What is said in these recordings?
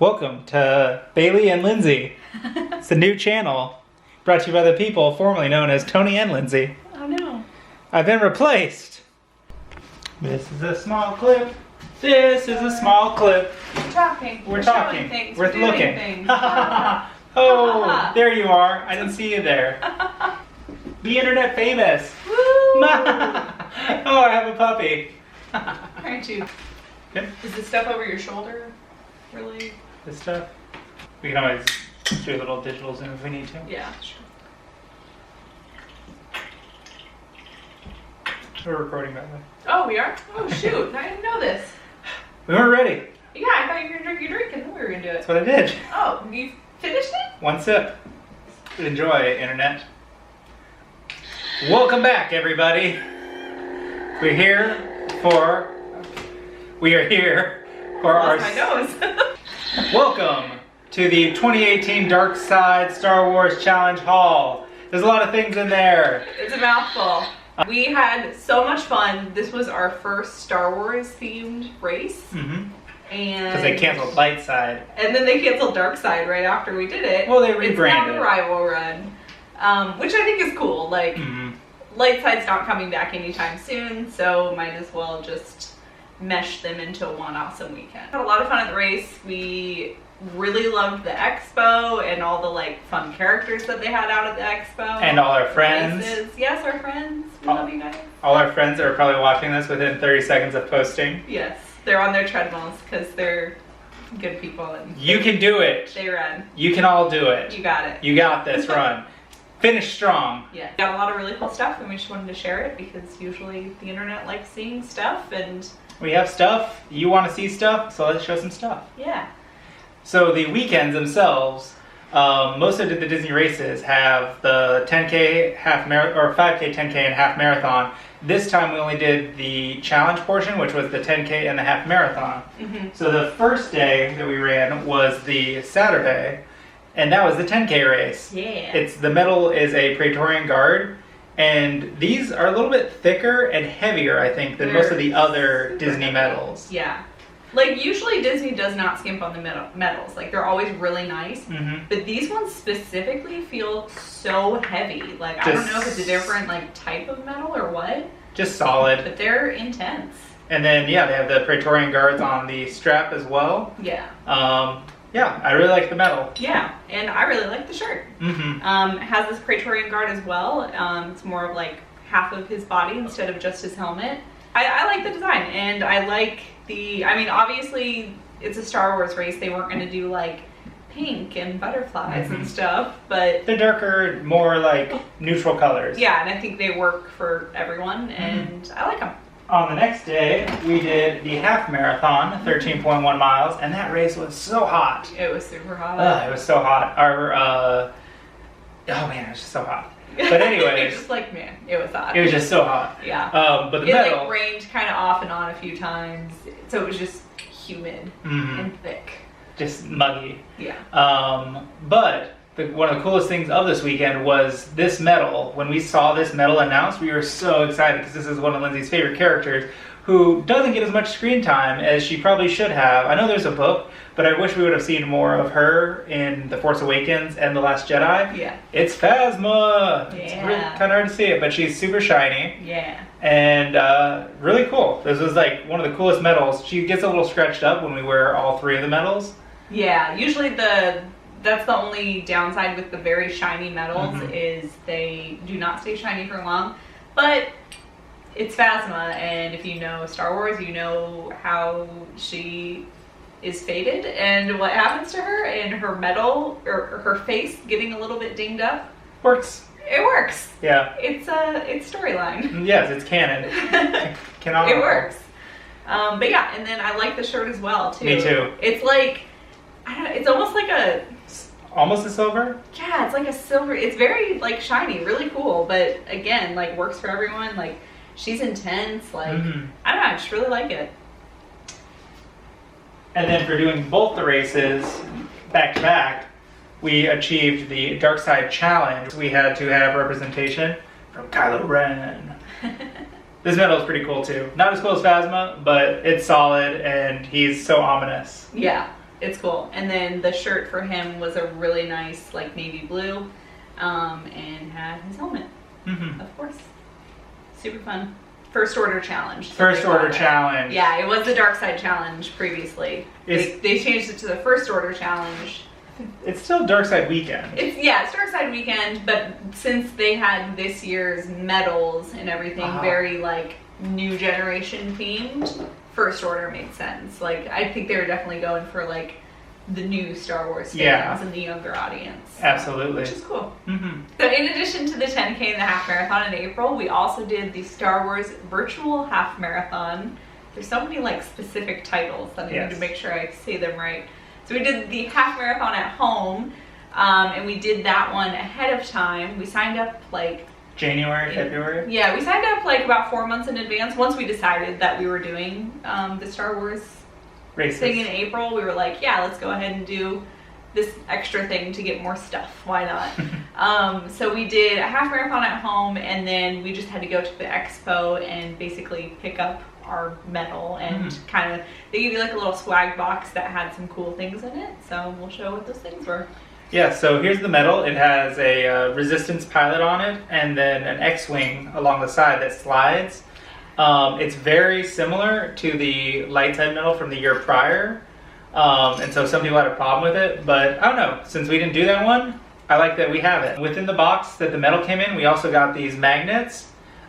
Welcome to Bailey and Lindsay. It's a new channel brought to you by the people formerly known as Tony and Lindsay. Oh no. I've been replaced. This is a small clip. This is a small clip. We're talking. We're talking. Things. We're doing looking. Things. Oh, there you are. I didn't see you there. Be internet famous. Woo! Oh, I have a puppy. Aren't you? Yep. Is the stuff over your shoulder really? This stuff. We can always do a little digital zoom if we need to. Yeah, sure. We're recording, by the way. Oh, we are? Oh, shoot. I didn't know this. We weren't ready. Yeah, I thought you were going to drink your drink and then we were going to do it. That's what I did. Oh, you finished it? One sip. Enjoy, internet. Welcome back, everybody. We are here for our... My nose. Welcome to the 2018 Dark Side Star Wars Challenge Haul. There's a lot of things in there. It's a mouthful. We had so much fun. This was our first Star Wars themed race. Mm-hmm. And Because they canceled Light Side. And then they canceled Dark Side right after we did it. Well, they rebranded. It's now the Rival Run, which I think is cool. Like, Light Side's not coming back anytime soon, so might as well just mesh them into one awesome weekend. Had a lot of fun at the race. We really loved the expo and all the like fun characters that they had out at the expo. And all our friends. Races. Yes, our friends. We love you guys. All our friends are probably watching this within 30 seconds of posting. Yes, they're on their treadmills because they're good people and You can do it. they run. You can all do it. You got it. You got this, run. Finish strong. Yeah, got a lot of really cool stuff and we just wanted to share it because usually the internet likes seeing stuff and We have stuff. You want to see stuff, so let's show some stuff. yeah. So the weekends themselves, most of the Disney races have the 10K, half or 5K, 10K, and half marathon. This time we only did the challenge portion, which was the 10K and the half marathon. Mm-hmm. So the first day that we ran was the Saturday, and that was the 10K race. Yeah. The medal is a Praetorian Guard, and these are a little bit thicker and heavier, I think, than most of the other Disney medals. Yeah. Like, usually Disney does not skimp on the medals. Like, they're always really nice. Mm-hmm. But these ones specifically feel so heavy. Like, I don't know if it's a different, like, type of medal or what. Just solid. But they're intense. And then, yeah, they have the Praetorian Guards on the strap as well. Yeah. Yeah, I really like the medal. Yeah, and I really like the shirt. Mm-hmm. It has this Praetorian Guard as well. It's more of, like, half of his body instead of just his helmet. I like the design, and I like I mean, obviously, it's a Star Wars race. They weren't going to do, like, pink and butterflies and stuff, but... They're darker, more, like, neutral colors. Yeah, and I think they work for everyone, and I like them. On the next day, we did the half marathon, 13.1 miles, and that race was so hot. It was super hot. It was so hot. Oh man, it was just so hot. But anyways, just like, man, it was hot. it was just so hot. Yeah. But the medal, like rained kind of off and on a few times, so it was just humid and thick. Just muggy. Yeah. But one of the coolest things of this weekend was this medal. When we saw this medal announced, we were so excited because this is one of Lindsay's favorite characters who doesn't get as much screen time as she probably should have. I know there's a book, but I wish we would have seen more of her in The Force Awakens and The Last Jedi. Yeah. It's Phasma. Yeah. It's really kind of hard to see it, but she's super shiny. Yeah. And really cool. This was like one of the coolest medals. She gets a little stretched up when we wear all three of the medals. Yeah, usually that's the only downside with the very shiny medals is they do not stay shiny for long. But it's Phasma, and if you know Star Wars, you know how she is fated and what happens to her, and her medal or her face getting a little bit dinged up. Works. It works. Yeah. It's storyline. Yes, it's canon. It works. But yeah, and then I like the shirt as well too. Me too. It's like, I don't know, it's almost like almost a silver? Yeah, it's like a silver. It's very like shiny, really cool. But again, like works for everyone. Like she's intense. Like I don't know, I just really like it. And then for doing both the races back to back, we achieved the Dark Side Challenge. We had to have representation from Kylo Ren. This medal is pretty cool too. Not as cool as Phasma, but it's solid and he's so ominous. Yeah. it's cool. And then the shirt for him was a really nice, like, navy blue, and had his helmet, of course. Super fun. First order challenge. First order challenge. Yeah, it was the Dark Side challenge previously. They changed it to the first order challenge. It's still Dark Side weekend. It's Dark Side weekend, but since they had this year's medals and everything very like new generation themed, first order made sense. Like I think they were definitely going for like the new Star Wars fans and the younger audience. Absolutely. Which is cool. So in addition to the 10K and the half marathon in April, we also did the Star Wars virtual half marathon. There's so many like specific titles that I need to make sure I say them right. So we did the half marathon at home, and we did that one ahead of time. We signed up like January, February? Yeah, we signed up like about 4 months in advance. Once we decided that we were doing the Star Wars races thing in April, we were like, yeah, let's go ahead and do this extra thing to get more stuff. Why not? So we did a half marathon at home, and then we just had to go to the expo and basically pick up our medal and kind of, they give you like a little swag box that had some cool things in it. So we'll show what those things were. Yeah, so here's the medal. It has a resistance pilot on it and then an X-wing along the side that slides. It's very similar to the light side medal from the year prior. And so some people had a problem with it, but I don't know. Since we didn't do that one, I like that we have it. Within the box that the medal came in, we also got these magnets.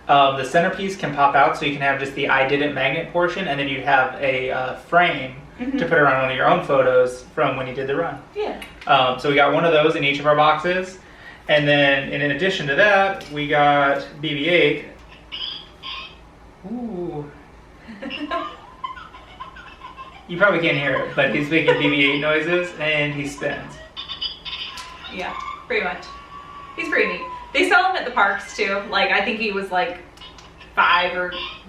The centerpiece can pop out, so you can have just the I did it magnet portion, and then you'd have a frame to put around one of your own photos from when you did the run. Yeah. So we got one of those in each of our boxes. And then in addition to that, we got BB-8. Ooh. You probably can't hear it, but he's making BB-8 noises, and he spins. Yeah, pretty much. He's pretty neat. They sell them at the parks too. Like I think he was like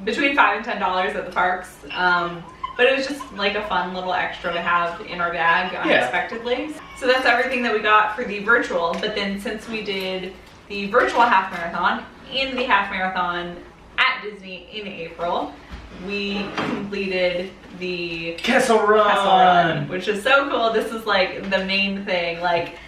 between $5 and $10 at the parks. But it was just like a fun little extra to have in our bag unexpectedly. Yeah. So that's everything that we got for the virtual. But then since we did the virtual half marathon and the half marathon at Disney in April, we completed the Kessel Run, which is so cool. This is like the main thing. Like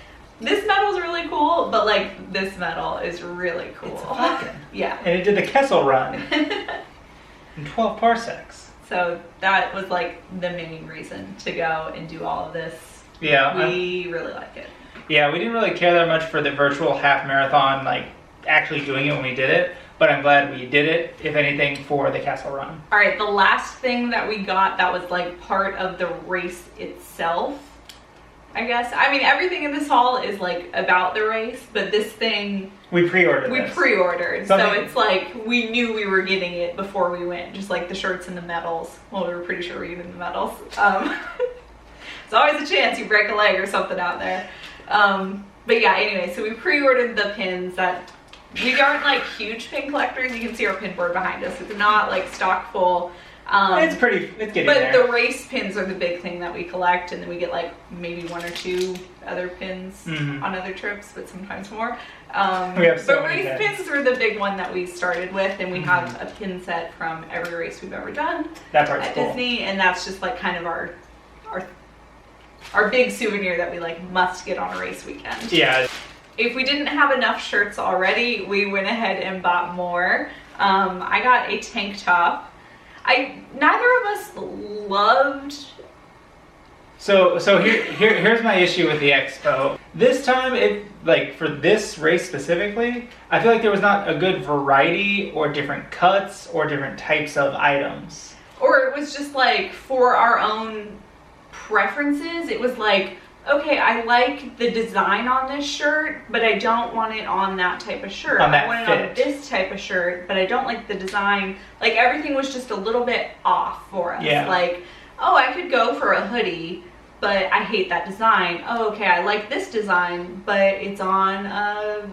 this medal is really cool, but like this medal is really cool. It's a Falcon. Yeah. And it did the Kessel Run in 12 parsecs. So that was like the main reason to go and do all of this. Yeah. We really like it. Yeah, we didn't really care that much for the virtual half marathon, like actually doing it when we did it, but I'm glad we did it, if anything, for the Kessel Run. All right, the last thing that we got that was like part of the race itself, I guess. I mean, everything in this haul is like about the race, but this thing we pre-ordered. So it's like we knew we were getting it before we went, just like the shirts and the medals. Well, we were pretty sure we were getting the medals. It's always a chance you break a leg or something out there. But yeah, anyway, so we pre-ordered the pins. That we aren't like huge pin collectors. You can see our pin board behind us. It's not like stock full. It's getting but there. The race pins are the big thing that we collect, and then we get like maybe 1 or 2 other pins on other trips, but sometimes more. We have so but many race pins were the big one that we started with, and we have a pin set from every race we've ever done at Disney, and that's just like kind of our big souvenir that we like must get on a race weekend. Yeah. If we didn't have enough shirts already, we went ahead and bought more. I got a tank top. Neither of us loved. So here's my issue with the expo. This time, for this race specifically, I feel like there was not a good variety or different cuts or different types of items. Or it was just like for our own preferences. It was like, okay, I like the design on this shirt, but I don't want it on that type of shirt. I want it on this type of shirt, but I don't like the design. Like everything was just a little bit off for us. Yeah. Like, oh, I could go for a hoodie, but I hate that design. Oh, okay, I like this design, but it's on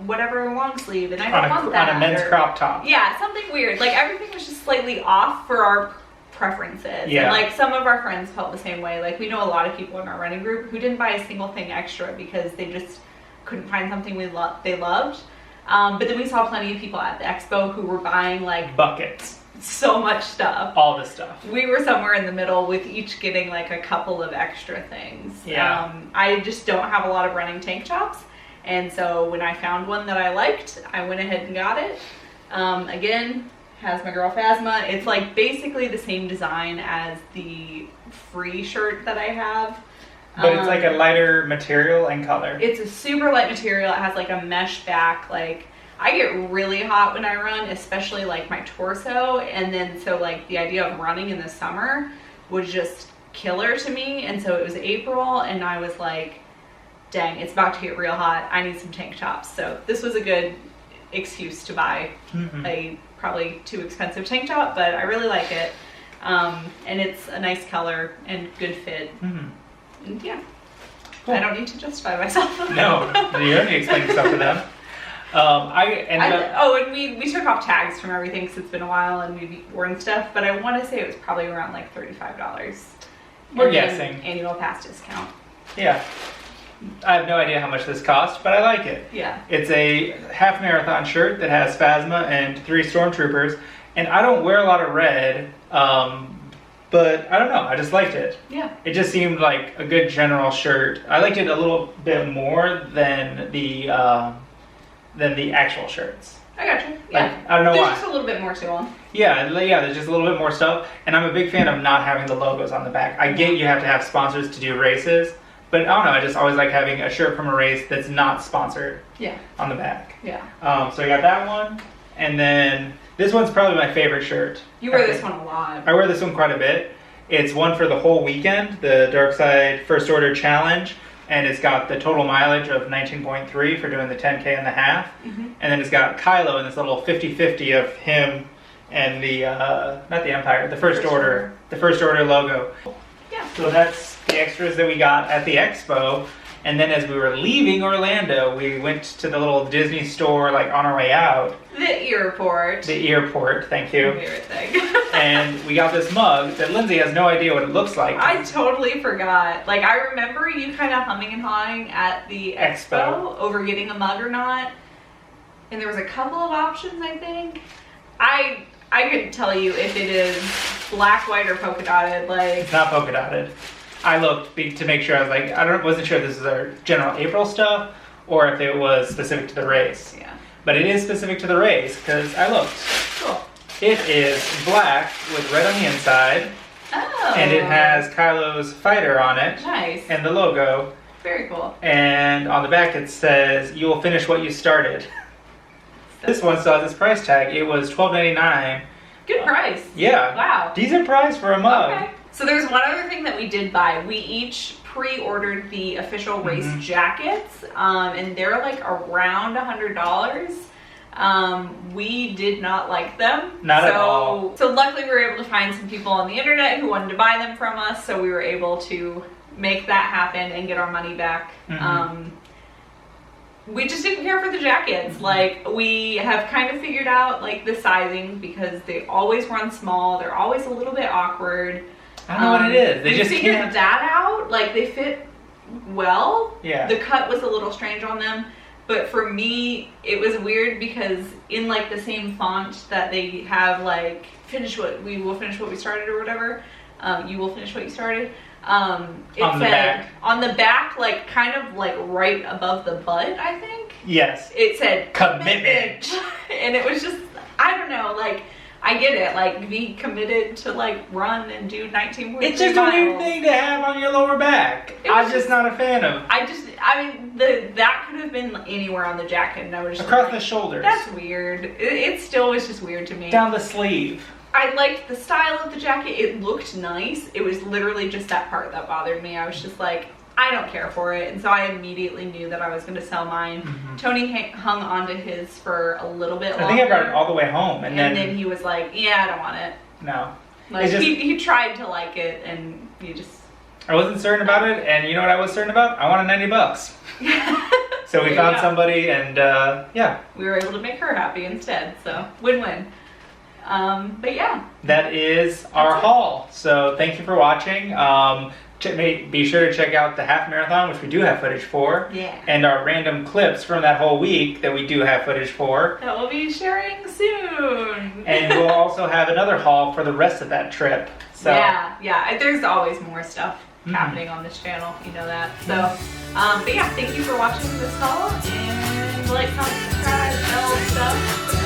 whatever long sleeve, and I don't want that. On a men's crop top. Yeah, something weird. Like everything was just slightly off for our preferences. Yeah. And like some of our friends felt the same way. Like we know a lot of people in our running group who didn't buy a single thing extra because they just couldn't find something they loved. But then we saw plenty of people at the expo who were buying like buckets. so much stuff. All the stuff. We were somewhere in the middle with each getting like a couple of extra things. Yeah. I just don't have a lot of running tank tops. And so when I found one that I liked, I went ahead and got it. Again, has my girl Phasma. It's like basically the same design as the free shirt that I have. But it's like a lighter material and color. It's a super light material. It has like a mesh back. Like, I get really hot when I run, especially like my torso. And then so like the idea of running in the summer was just killer to me. And so it was April and I was like, dang, it's about to get real hot. I need some tank tops. So this was a good excuse to buy a probably too expensive tank top, but I really like it. And it's a nice color and good fit. And yeah, cool. I don't need to justify myself. No, you don't need to explain yourself to them. And we took off tags from everything because it's been a while and we've worn stuff, but I want to say it was probably around like $35. We're guessing. Annual pass discount. Yeah. I have no idea how much this cost, but I like it. Yeah. It's a half marathon shirt that has Phasma and 3 stormtroopers, and I don't wear a lot of red, but I don't know, I just liked it. Yeah. It just seemed like a good general shirt. I liked it a little bit more than the actual shirts. I gotcha. Yeah. Like, I don't know why. There's just a little bit more to them. Yeah, there's just a little bit more stuff, and I'm a big fan of not having the logos on the back. I get you have to have sponsors to do races, but I don't know, I just always like having a shirt from a race that's not sponsored on the back. Yeah. So I got that one, and then this one's probably my favorite shirt. You wear this one a lot. I wear this one quite a bit. It's one for the whole weekend, the Dark Side First Order Challenge, and it's got the total mileage of 19.3 for doing the 10K and the half. And then it's got Kylo in this little 50-50 of him and the, not the Empire, the First Order, the First Order logo. Yeah. So that's the extras that we got at the expo. And then as we were leaving Orlando, we went to the little Disney store, like on our way out. The airport. The airport, thank you. My favorite thing. And we got this mug that Lindsay has no idea what it looks like. I totally forgot. Like, I remember you kind of humming and hawing at the expo over getting a mug or not. And there was a couple of options, I think. I couldn't tell you if it is black, white, or polka dotted. Like, it's not polka dotted. I looked to make sure. I was like, wasn't sure if this is our general April stuff or if it was specific to the race. Yeah. But it is specific to the race because I looked. Cool. It is black with red on the inside. Oh. And it has Kylo's fighter on it. Nice. And the logo. Very cool. And on the back it says, "You will finish what you started." This one still has this price tag. It was $12.99. Good price. Yeah. Wow. Decent price for a mug. Okay. So there's one other thing that we did buy. We each pre-ordered the official race jackets, and they're like around $100. We did not like them. Not at all. So luckily we were able to find some people on the internet who wanted to buy them from us, so we were able to make that happen and get our money back. We just didn't care for the jackets. Like, we have kind of figured out like the sizing because they always run small. They're always a little bit awkward. I don't know what it is. They just figured can't. that out. Like, they fit well. Yeah. The cut was a little strange on them, but for me, it was weird because in like the same font that they have, like, we will finish what we started or whatever. You will finish what you started. It on the said back. on the back, like kind of like right above the butt, I think. Yes. It said Commitment. and it was just, I don't know, like, I get it, like, be committed to like run and do 19.3 miles. It's just a weird thing to have on your lower back. I'm just not a fan of. I mean, that could have been anywhere on the jacket, and I was just across like, the shoulders. That's weird. It still was just weird to me. Down the sleeve. I liked the style of the jacket. It looked nice. It was literally just that part that bothered me. I was just like, I don't care for it. And so I immediately knew that I was going to sell mine. Tony hung onto his for a little bit longer. I think I brought it all the way home. And then he was like, yeah, I don't want it. No. Like, he tried to like it, and you just... I wasn't certain about it, and you know what I was certain about? I wanted $90. So we found somebody, and yeah. We were able to make her happy instead, so win-win. But yeah. That is our haul. So thank you for watching. be sure to check out the half marathon, which we do have footage for. Yeah. And our random clips from that whole week that we do have footage for. That we'll be sharing soon. And we'll also have another haul for the rest of that trip. So yeah. There's always more stuff happening on this channel. You know that. So, but yeah, thank you for watching this haul, and like, comment, subscribe, all stuff.